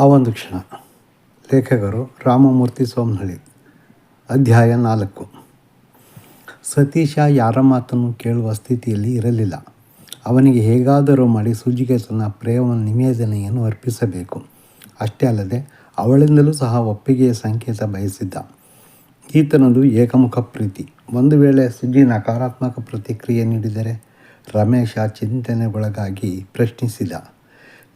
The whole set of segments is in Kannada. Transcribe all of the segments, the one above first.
ಆ ಒಂದು ಕ್ಷಣ. ಲೇಖಕರು ರಾಮಮೂರ್ತಿ ಸೋಮನಹಳ್ಳಿ. ಅಧ್ಯಾಯ 4. ಸತೀಶ ಯಾರ ಮಾತನ್ನು ಕೇಳುವ ಸ್ಥಿತಿಯಲ್ಲಿ ಇರಲಿಲ್ಲ. ಅವನಿಗೆ ಹೇಗಾದರೂ ಮಾಡಿ ಸುಜಿಗೆ ತನ್ನ ಪ್ರೇಮ ನಿವೇದನೆಯನ್ನು ಅರ್ಪಿಸಬೇಕು. ಅಷ್ಟೇ ಅಲ್ಲದೆ ಅವಳಿಂದಲೂ ಸಹ ಒಪ್ಪಿಗೆಯ ಸಂಕೇತ ಬಯಸಿದ್ದ. ಈತನದು ಏಕಮುಖ ಪ್ರೀತಿ. ಒಂದು ವೇಳೆ ಸುಜಿ ನಕಾರಾತ್ಮಕ ಪ್ರತಿಕ್ರಿಯೆ ನೀಡಿದರೆ ರಮೇಶ ಚಿಂತನೆಗೊಳಗಾಗಿ ಪ್ರಶ್ನಿಸಿದ.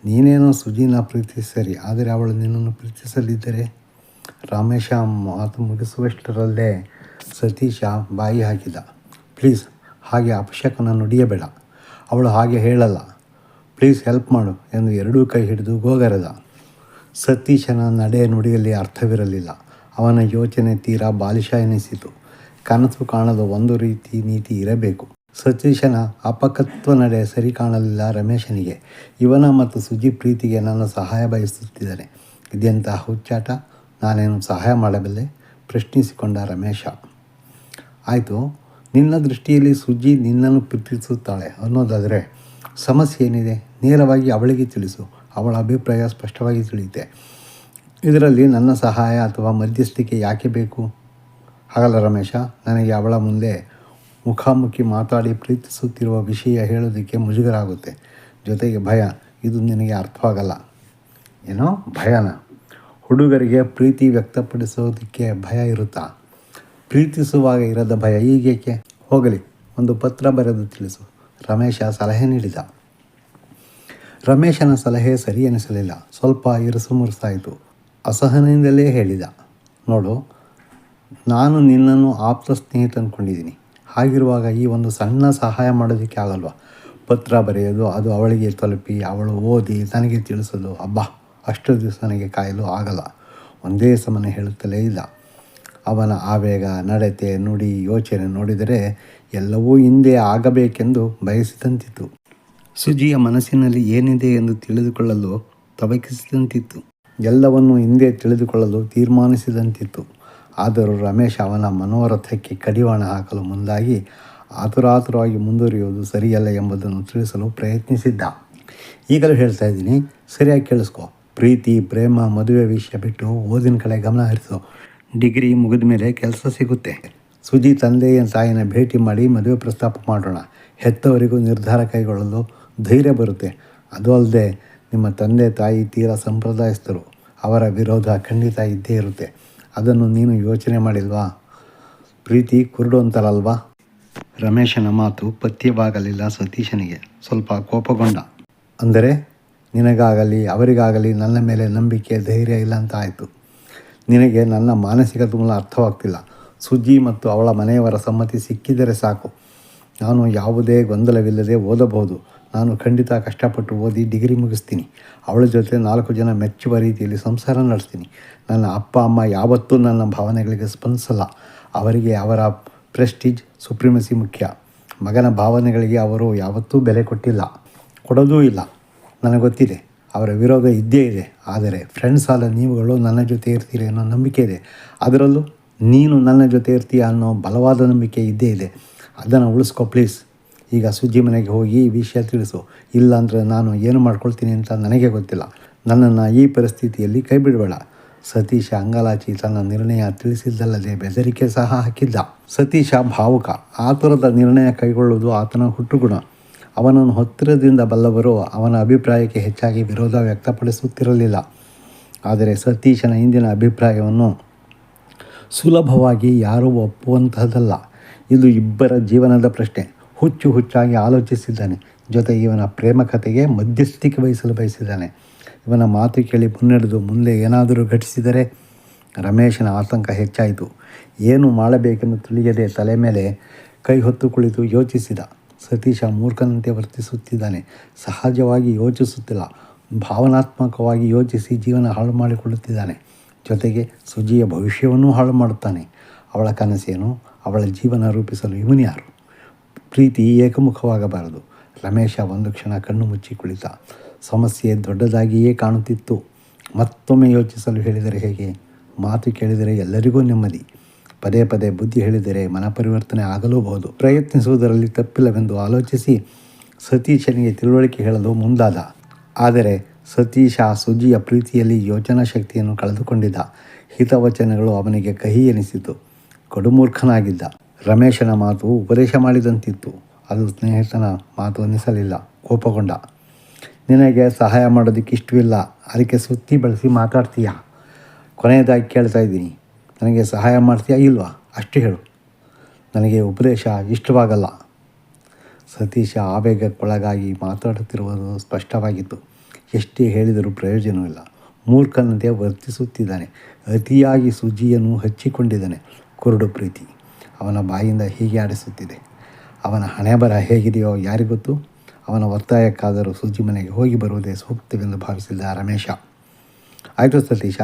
ನೀನೇನೋ ಸುಜಿನ ಪ್ರೀತಿಸಿ ಸರಿ, ಆದರೆ ಅವಳು ನಿನ್ನನ್ನು ಪ್ರೀತಿಸಲಿದ್ದರೆ? ರಮೇಶ ಮಾತು ಮುಗಿಸುವಷ್ಟರಲ್ಲೇ ಸತೀಶ ಬಾಯಿ ಹಾಕಿದ. ಪ್ಲೀಸ್, ಹಾಗೆ ಅಪಶಕನ ನುಡಿಯಬೇಡ. ಅವಳು ಹಾಗೆ ಹೇಳಲ್ಲ. ಪ್ಲೀಸ್ ಹೆಲ್ಪ್ ಮಾಡು ಎಂದು ಎರಡೂ ಕೈ ಹಿಡಿದು ಗೋಗರೆದ. ಸತೀಶನ ನಡೆ ನುಡಿಯಲ್ಲಿ ಅರ್ಥವಿರಲಿಲ್ಲ. ಅವನ ಯೋಚನೆ ತೀರಾ ಬಾಲಿಶ ಎನಿಸಿತು. ಕನಸು ಕಾಣದ ಒಂದು ರೀತಿ ನೀತಿ ಇರಬೇಕು. ಸತೀಶನ ಅಪಕತ್ವ ನಡೆ ಸರಿ ಕಾಣಲಿಲ್ಲ ರಮೇಶನಿಗೆ. ಇವನ ಮತ್ತು ಸುಜಿ ಪ್ರೀತಿಗೆ ನನ್ನ ಸಹಾಯ ಬಯಸುತ್ತಿದ್ದಾನೆ. ಇದೆಂತಹ ಹುಚ್ಚಾಟ? ನಾನೇನು ಸಹಾಯ ಮಾಡಬಲ್ಲೆ? ಪ್ರಶ್ನಿಸಿಕೊಂಡ ರಮೇಶ. ಆಯಿತು, ನಿನ್ನ ದೃಷ್ಟಿಯಲ್ಲಿ ಸುಜಿ ನಿನ್ನನ್ನು ಪ್ರೀತಿಸುತ್ತಾಳೆ ಅನ್ನೋದಾದರೆ ಸಮಸ್ಯೆ ಏನಿದೆ? ನೇರವಾಗಿ ಅವಳಿಗೆ ತಿಳಿಸು. ಅವಳ ಅಭಿಪ್ರಾಯ ಸ್ಪಷ್ಟವಾಗಿ ತಿಳಿಯುತ್ತೆ. ಇದರಲ್ಲಿ ನನ್ನ ಸಹಾಯ ಅಥವಾ ಮಧ್ಯಸ್ಥಿಕೆ ಯಾಕೆ ಬೇಕು? ಹಾಗಲ್ಲ ರಮೇಶ, ನನಗೆ ಅವಳ ಮುಂದೆ ಮುಖಾಮುಖಿ ಮಾತಾಡಿ ಪ್ರೀತಿಸುತ್ತಿರುವ ವಿಷಯ ಹೇಳೋದಕ್ಕೆ ಮುಜುಗರ ಆಗುತ್ತೆ. ಜೊತೆಗೆ ಭಯ. ಇದು ನಿನಗೆ ಅರ್ಥವಾಗಲ್ಲ. ಏನೋ ಭಯನ? ಹುಡುಗರಿಗೆ ಪ್ರೀತಿ ವ್ಯಕ್ತಪಡಿಸೋದಕ್ಕೆ ಭಯ ಇರುತ್ತಾ? ಪ್ರೀತಿಸುವಾಗ ಇರದ ಭಯ ಈಗೇಕೆ? ಹೋಗಲಿ, ಒಂದು ಪತ್ರ ಬರೆದು ತಿಳಿಸು, ರಮೇಶ ಸಲಹೆ ನೀಡಿದ. ರಮೇಶನ ಸಲಹೆ ಸರಿ ಎನಿಸಲಿಲ್ಲ. ಸ್ವಲ್ಪ ಇರುಸುಮುರುಸಾಯಿತು. ಅಸಹನೆಯಿಂದಲೇ ಹೇಳಿದ. ನೋಡು, ನಾನು ನಿನ್ನನ್ನು ಆಪ್ತ ಸ್ನೇಹಿತ ಅಂದ್ಕೊಂಡಿದ್ದೀನಿ. ಹಾಗಿರುವಾಗ ಈ ಒಂದು ಸಣ್ಣ ಸಹಾಯ ಮಾಡೋದಕ್ಕೆ ಆಗಲ್ವಾ? ಪತ್ರ ಬರೆಯೋದು, ಅದು ಅವಳಿಗೆ ತಲುಪಿ ಅವಳು ಓದಿ ನನಗೆ ತಿಳಿಸೋದು. ಅಬ್ಬಾ, ಅಷ್ಟು ದಿವಸ ನನಗೆ ಕಾಯಲು ಆಗಲ್ಲ. ಒಂದೇ ಸಮನೆ ಹೇಳುತ್ತಲೇ ಇದ್ದ. ಅವನ ಆವೇಗ, ನಡತೆ, ನುಡಿ, ಯೋಚನೆ ನೋಡಿದರೆ ಎಲ್ಲವೂ ಹಿಂದೆ ಆಗಬೇಕೆಂದು ಬಯಸಿದಂತಿತ್ತು. ಸುಜಿಯ ಮನಸ್ಸಿನಲ್ಲಿ ಏನಿದೆ ಎಂದು ತಿಳಿದುಕೊಳ್ಳಲು ತವಕಿಸಿದಂತಿತ್ತು. ಎಲ್ಲವನ್ನೂ ಹಿಂದೆ ತಿಳಿದುಕೊಳ್ಳಲು ತೀರ್ಮಾನಿಸಿದಂತಿತ್ತು. ಆದರೂ ರಮೇಶ ಅವನ ಮನೋರಥಕ್ಕೆ ಕಡಿವಾಣ ಹಾಕಲು ಮುಂದಾಗಿ ಆತುರಾತುರವಾಗಿ ಮುಂದುವರಿಯುವುದು ಸರಿಯಲ್ಲ ಎಂಬುದನ್ನು ತಿಳಿಸಲು ಪ್ರಯತ್ನಿಸಿದ್ದ. ಈಗಲೂ ಹೇಳ್ತಾ ಇದ್ದೀನಿ, ಸರಿಯಾಗಿ ಕೇಳಿಸ್ಕೊ. ಪ್ರೀತಿ, ಪ್ರೇಮ, ಮದುವೆ ವಿಷಯ ಬಿಟ್ಟು ಓದಿನ ಕಡೆ ಗಮನ ಹರಿಸು. ಡಿಗ್ರಿ ಮುಗಿದ ಮೇಲೆ ಕೆಲಸ ಸಿಗುತ್ತೆ. ಸುಜಿ ತಂದೆಯ ತಾಯಿನ ಭೇಟಿ ಮಾಡಿ ಮದುವೆ ಪ್ರಸ್ತಾಪ ಮಾಡೋಣ. ಹೆತ್ತವರಿಗೂ ನಿರ್ಧಾರ ಕೈಗೊಳ್ಳಲು ಧೈರ್ಯ ಬರುತ್ತೆ. ಅದು ಅಲ್ಲದೆ ನಿಮ್ಮ ತಂದೆ ತಾಯಿ ತೀರಾ ಸಂಪ್ರದಾಯಸ್ಥರು. ಅವರ ವಿರೋಧ ಖಂಡಿತ ಇದ್ದೇ ಇರುತ್ತೆ. ಅದನ್ನು ನೀನು ಯೋಚನೆ ಮಾಡಿಲ್ವಾ? ಪ್ರೀತಿ ಕುರುಡು ಅಂತಲಲ್ವಾ? ರಮೇಶನ ಮಾತು ಪಥ್ಯವಾಗಲಿಲ್ಲ ಸತೀಶನಿಗೆ. ಸ್ವಲ್ಪ ಕೋಪಗೊಂಡ. ಅಂದರೆ ನಿನಗಾಗಲಿ ಅವರಿಗಾಗಲಿ ನನ್ನ ಮೇಲೆ ನಂಬಿಕೆ, ಧೈರ್ಯ ಇಲ್ಲ ಅಂತ ಆಯಿತು. ನಿನಗೆ ನನ್ನ ಮಾನಸಿಕ ತುಮುಲ ಅರ್ಥವಾಗ್ತಿಲ್ಲ. ಸುಜಿ ಮತ್ತು ಅವಳ ಮನೆಯವರ ಸಮ್ಮತಿ ಸಿಕ್ಕಿದರೆ ಸಾಕು. ನಾನು ಯಾವುದೇ ಗೊಂದಲವಿಲ್ಲದೆ ಓದಬಹುದು. ನಾನು ಖಂಡಿತ ಕಷ್ಟಪಟ್ಟು ಓದಿ ಡಿಗ್ರಿ ಮುಗಿಸ್ತೀನಿ. ಅವಳ ಜೊತೆ 4 ಜನ ಮೆಚ್ಚುವ ರೀತಿಯಲ್ಲಿ ಸಂಸಾರ ನಡೆಸ್ತೀನಿ. ನನ್ನ ಅಪ್ಪ ಅಮ್ಮ ಯಾವತ್ತೂ ನನ್ನ ಭಾವನೆಗಳಿಗೆ ಸ್ಪಂದಿಸಲ್ಲ. ಅವರಿಗೆ ಅವರ ಪ್ರೆಸ್ಟೀಜ್, ಸುಪ್ರಿಮಸಿ ಮುಖ್ಯ. ಮಗನ ಭಾವನೆಗಳಿಗೆ ಅವರು ಯಾವತ್ತೂ ಬೆಲೆ ಕೊಟ್ಟಿಲ್ಲ, ಕೊಡೋದೂ ಇಲ್ಲ. ನನಗೆ ಗೊತ್ತಿದೆ, ಅವರ ವಿರೋಧ ಇದ್ದೇ ಇದೆ. ಆದರೆ ಫ್ರೆಂಡ್ಸ್ ಆದ ನೀವುಗಳು ನನ್ನ ಜೊತೆ ಇರ್ತೀರಿ ಅನ್ನೋ ನಂಬಿಕೆ ಇದೆ. ಅದರಲ್ಲೂ ನೀನು ನನ್ನ ಜೊತೆ ಇರ್ತೀಯ ಅನ್ನೋ ಬಲವಾದ ನಂಬಿಕೆ ಇದ್ದೇ ಇದೆ. ಅದನ್ನು ಉಳಿಸ್ಕೊ ಪ್ಲೀಸ್. ಈಗ ಸುಜ್ಜಿ ಮನೆಗೆ ಹೋಗಿ ಈ ವಿಷಯ ತಿಳಿಸು. ಇಲ್ಲಾಂದರೆ ನಾನು ಏನು ಮಾಡ್ಕೊಳ್ತೀನಿ ಅಂತ ನನಗೆ ಗೊತ್ತಿಲ್ಲ. ನನ್ನನ್ನು ಈ ಪರಿಸ್ಥಿತಿಯಲ್ಲಿ ಕೈ ಬಿಡಬೇಡ. ಸತೀಶ ಅಂಗಲಾಚಿ ತನ್ನ ನಿರ್ಣಯ ತಿಳಿಸಿದ್ದಲ್ಲದೆ ಬೆದರಿಕೆ ಸಹ ಹಾಕಿದ್ದ. ಸತೀಶ ಭಾವುಕ. ಆತುರದ ನಿರ್ಣಯ ಕೈಗೊಳ್ಳುವುದು ಆತನ ಹುಟ್ಟುಗುಣ. ಅವನನ್ನು ಹತ್ತಿರದಿಂದ ಬಲ್ಲವರು ಅವನ ಅಭಿಪ್ರಾಯಕ್ಕೆ ಹೆಚ್ಚಾಗಿ ವಿರೋಧ ವ್ಯಕ್ತಪಡಿಸುತ್ತಿರಲಿಲ್ಲ. ಆದರೆ ಸತೀಶನ ಹಿಂದಿನ ಅಭಿಪ್ರಾಯವನ್ನು ಸುಲಭವಾಗಿ ಯಾರೂ ಒಪ್ಪುವಂತಹದ್ದಲ್ಲ. ಇದು ಇಬ್ಬರ ಜೀವನದ ಪ್ರಶ್ನೆ. ಹುಚ್ಚಾಗಿ ಆಲೋಚಿಸಿದ್ದಾನೆ. ಜೊತೆಗೆ ಇವನ ಪ್ರೇಮ ಕಥೆಗೆ ಮಧ್ಯಸ್ಥಿಕೆ ವಹಿಸಲು ಬಯಸಿದ್ದಾನೆ. ಇವನ ಮಾತು ಕೇಳಿ ಮುನ್ನಡೆದು ಮುಂದೆ ಏನಾದರೂ ಘಟಿಸಿದರೆ? ರಮೇಶನ ಆತಂಕ ಹೆಚ್ಚಾಯಿತು. ಏನು ಮಾಡಬೇಕೆಂದು ತಿಳಿಯದೆ ತಲೆ ಮೇಲೆ ಕೈ ಹೊತ್ತು ಕುಳಿತು ಯೋಚಿಸಿದ. ಸತೀಶ ಮೂರ್ಖನಂತೆ ವರ್ತಿಸುತ್ತಿದ್ದಾನೆ. ಸಹಜವಾಗಿ ಯೋಚಿಸುತ್ತಿಲ್ಲ. ಭಾವನಾತ್ಮಕವಾಗಿ ಯೋಚಿಸಿ ಜೀವನ ಹಾಳು ಮಾಡಿಕೊಳ್ಳುತ್ತಿದ್ದಾನೆ. ಜೊತೆಗೆ ಸುಜಿಯ ಭವಿಷ್ಯವನ್ನೂ ಹಾಳು ಮಾಡುತ್ತಾನೆ. ಅವಳ ಕನಸೇನು? ಅವಳ ಜೀವನ ರೂಪಿಸಲು ಇವನು ಯಾರು? ಪ್ರೀತಿ ಏಕಮುಖವಾಗಬಾರದು. ರಮೇಶ ಒಂದು ಕ್ಷಣ ಕಣ್ಣು ಮುಚ್ಚಿ ಕುಳಿತ. ಸಮಸ್ಯೆ ದೊಡ್ಡದಾಗಿಯೇ ಕಾಣುತ್ತಿತ್ತು. ಮತ್ತೊಮ್ಮೆ ಯೋಚಿಸಲು ಹೇಳಿದರೆ ಹೇಗೆ? ಮಾತು ಕೇಳಿದರೆ ಎಲ್ಲರಿಗೂ ನೆಮ್ಮದಿ. ಪದೇ ಪದೇ ಬುದ್ಧಿ ಹೇಳಿದರೆ ಮನಪರಿವರ್ತನೆ ಆಗಲೂಬಹುದು. ಪ್ರಯತ್ನಿಸುವುದರಲ್ಲಿ ತಪ್ಪಿಲ್ಲವೆಂದು ಆಲೋಚಿಸಿ ಸತೀಶನಿಗೆ ತಿಳುವಳಿಕೆ ಹೇಳಲು ಮುಂದಾದ. ಆದರೆ ಸತೀಶ ಸುಜಿಯ ಪ್ರೀತಿಯಲ್ಲಿ ಯೋಚನಾ ಶಕ್ತಿಯನ್ನು ಕಳೆದುಕೊಂಡಿದ್ದ. ಹಿತವಚನಗಳು ಅವನಿಗೆ ಕಹಿ ಎನಿಸಿತು. ಕಡುಮೂರ್ಖನಾಗಿದ್ದ. ರಮೇಶನ ಮಾತು ಉಪದೇಶ ಮಾಡಿದಂತಿತ್ತು. ಅದು ಸ್ನೇಹಿತನ ಮಾತು ಅನ್ನಿಸಲಿಲ್ಲ. ಕೋಪಗೊಂಡ. ನಿನಗೆ ಸಹಾಯ ಮಾಡೋದಕ್ಕೆ ಇಷ್ಟವಿಲ್ಲ, ಅದಕ್ಕೆ ಸುತ್ತಿ ಬಳಸಿ ಮಾತಾಡ್ತೀಯಾ? ಕೊನೆಯದಾಗಿ ಕೇಳ್ತಾ ಇದ್ದೀನಿ, ನನಗೆ ಸಹಾಯ ಮಾಡ್ತೀಯಾ ಇಲ್ವಾ? ಅಷ್ಟು ಹೇಳು. ನನಗೆ ಉಪದೇಶ ಇಷ್ಟವಾಗಲ್ಲ. ಸತೀಶ ಆವೇಗಕ್ಕೊಳಗಾಗಿ ಮಾತಾಡುತ್ತಿರುವುದು ಸ್ಪಷ್ಟವಾಗಿತ್ತು. ಎಷ್ಟೇ ಹೇಳಿದರೂ ಪ್ರಯೋಜನವಿಲ್ಲ. ಮೂರ್ಖನಂತೆ ವರ್ತಿಸುತ್ತಿದ್ದಾನೆ. ಅತಿಯಾಗಿ ಸುಜಿಯನ್ನು ಹಚ್ಚಿಕೊಂಡಿದ್ದಾನೆ. ಕುರುಡು ಪ್ರೀತಿ ಅವನ ಬಾಯಿಂದ ಹೀಗೆ ಆಡಿಸುತ್ತಿದೆ. ಅವನ ಹಣೆಬರ ಹೇಗಿದೆಯೋ ಯಾರಿಗೊತ್ತು? ಅವನ ಒತ್ತಾಯಕ್ಕಾದರೂ ಸುಜಿ ಮನೆಗೆ ಹೋಗಿ ಬರುವುದೇ ಸೂಕ್ತವೆಂದು ಭಾವಿಸಿದ ರಮೇಶ. ಆಯಿತು ಸತೀಶ,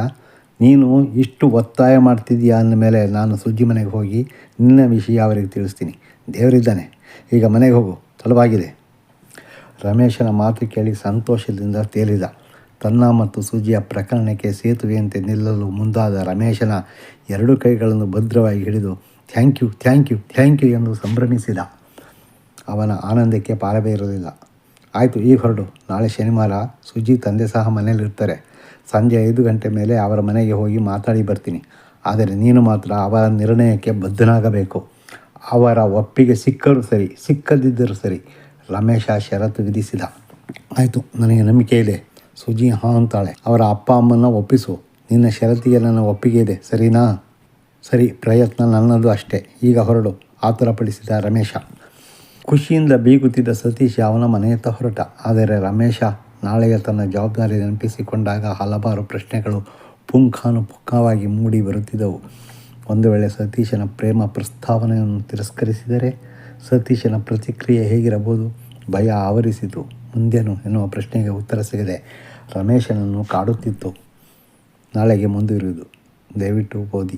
ನೀನು ಇಷ್ಟು ಒತ್ತಾಯ ಮಾಡ್ತಿದ್ದೀಯಾ ಅಂದಮೇಲೆ ನಾನು ಸುಜ್ಜಿ ಮನೆಗೆ ಹೋಗಿ ನಿನ್ನ ವಿಷಯ ಅವರಿಗೆ ತಿಳಿಸ್ತೀನಿ. ದೇವರಿದ್ದಾನೆ. ಈಗ ಮನೆಗೆ ಹೋಗು, ತಡವಾಗಿದೆ. ರಮೇಶನ ಮಾತು ಕೇಳಿ ಸಂತೋಷದಿಂದ ತೇಲಿದ. ತನ್ನ ಮತ್ತು ಸುಜಿಯ ಪ್ರಕರಣಕ್ಕೆ ಸೇತುವೆಯಂತೆ ನಿಲ್ಲಲು ಮುಂದಾದ ರಮೇಶನ 2 ಕೈಗಳನ್ನು ಭದ್ರವಾಗಿ ಹಿಡಿದು thank you thank you thank you ಎಂದು ಸಂಭ್ರಮಿಸಿದ. ಅವನ ಆನಂದಕ್ಕೆ ಪಾರವೇ ಇರಲಿಲ್ಲ. ಆಯಿತು, ಈಗ ಹೊರಡು. ನಾಳೆ ಶನಿವಾರ. ಸುಜಿ ತಂದೆ ಸಹ ಮನೇಲಿರ್ತಾರೆ. ಸಂಜೆ 5 ಗಂಟೆ ಮೇಲೆ ಅವರ ಮನೆಗೆ ಹೋಗಿ ಮಾತಾಡಿ ಬರ್ತೀನಿ. ಆದರೆ ನೀನು ಮಾತ್ರ ಅವರ ನಿರ್ಣಯಕ್ಕೆ ಬದ್ಧನಾಗಬೇಕು. ಅವರ ಒಪ್ಪಿಗೆ ಸಿಕ್ಕರೂ ಸರಿ, ಸಿಕ್ಕದಿದ್ದರೂ ಸರಿ. ರಮೇಶ ಷರತ್ತು ವಿಧಿಸಿದ. ಆಯಿತು, ನನಗೆ ನಂಬಿಕೆ ಇದೆ. ಸುಜಿ ಹಾಂ ಅಂತಾಳೆ. ಅವರ ಅಪ್ಪ ಅಮ್ಮನ ಒಪ್ಪಿಸು. ನಿನ್ನ ಷರತ್ತಿಗೆ ನನ್ನ ಒಪ್ಪಿಗೆ ಇದೆ, ಸರಿನಾ? ಸರಿ, ಪ್ರಯತ್ನ ನನ್ನದು ಅಷ್ಟೇ. ಈಗ ಹೊರಡು, ಆತುರಪಡಿಸಿದ ರಮೇಶ. ಖುಷಿಯಿಂದ ಬೀಗುತ್ತಿದ್ದ ಸತೀಶ ಅವನ ಮನೆಯತ್ತ ಹೊರಟ. ಆದರೆ ರಮೇಶ ನಾಳೆಯ ತನ್ನ ಜವಾಬ್ದಾರಿ ನೆನಪಿಸಿಕೊಂಡಾಗ ಹಲವಾರು ಪ್ರಶ್ನೆಗಳು ಪುಂಖಾನುಪುಂಖವಾಗಿ ಮೂಡಿ ಬರುತ್ತಿದ್ದವು. ಒಂದು ವೇಳೆ ಸತೀಶನ ಪ್ರೇಮ ಪ್ರಸ್ತಾವನೆಯನ್ನು ತಿರಸ್ಕರಿಸಿದರೆ ಸತೀಶನ ಪ್ರತಿಕ್ರಿಯೆ ಹೇಗಿರಬಹುದು? ಭಯ ಆವರಿಸಿತು. ಮುಂದೇನು ಎನ್ನುವ ಪ್ರಶ್ನೆಗೆ ಉತ್ತರ ಸಿಗದೆ ರಮೇಶನನ್ನು ಕಾಡುತ್ತಿತ್ತು. ನಾಳೆಗೆ ಮುಂದುವರಿಯುವುದು. ದಯವಿಟ್ಟು ಓದಿ.